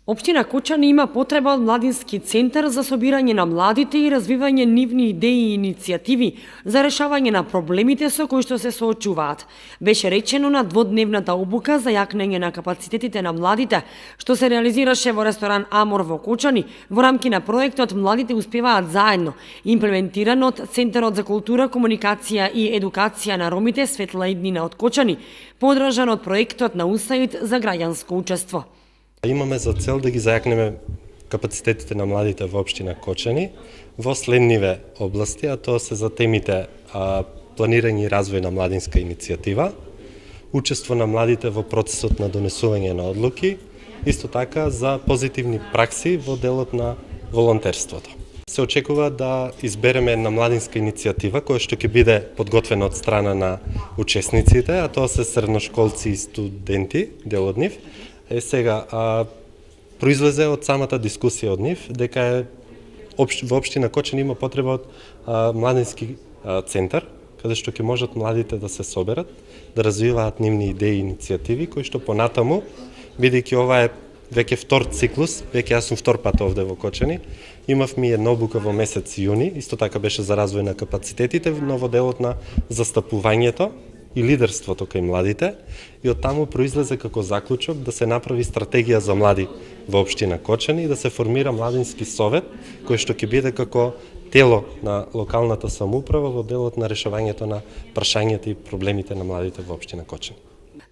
Општина Кочани има потреба од младински центар за собирање на младите и развивање нивни идеи и иницијативи за решавање на проблемите со кои што се соочуваат. Беше речено на дводневната обука за јакнење на капацитетите на младите, што се реализираше во ресторан Амор во Кочани во рамки на проектот Младите успеваат заедно, имплементиран од Центарот за култура, комуникација и едукација на ромите Светла иднина од Кочани, подржан од проектот на УСАИД за граѓанско учество. Имаме за цел да ги зајакнеме капацитетите на младите во општина Кочани во следниве области, а тоа се за темите планирање и развој на младинска иницијатива, учество на младите во процесот на донесување на одлуки, исто така за позитивни пракси во делот на волонтерството. Се очекува да избереме една младинска иницијатива која што ќе биде подготвена од страна на учесниците, а тоа се средношколци и студенти, дел од нив. Сега, произлезе од самата дискусија од нив, дека во општина Кочани има потреба од младински центар, каде што ќе можат младите да се соберат, да развиваат нивни идеи и иницијативи, кои што понатаму, бидејќи ова е веќе втор циклус, веќе јас сум втор пат овде во Кочани, имавме една обука во месец јуни, исто така беше за развој на капацитетите, но во делот на застапувањето и лидерството кај младите, и од таму произлезе како заклучок да се направи стратегија за млади во општина Кочани и да се формира младински совет, кој што ќе биде како тело на локалната самоуправа во делот на решавањето на прашањата и проблемите на младите во општина Кочани.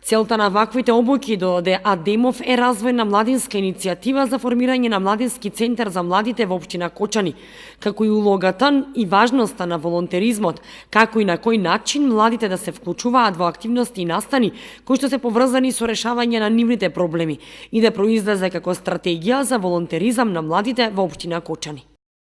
Целта на ваквите обуки дооде Адемов е развој на младинска иницијатива за формирање на младински центар за младите во општина Кочани, како и улогата и важноста на волонтеризмот, како и на кој начин младите да се вклучуваат во активности и настани кои што се поврзани со решавање на нивните проблеми и да произлезе како стратегија за волонтеризам на младите во општина Кочани.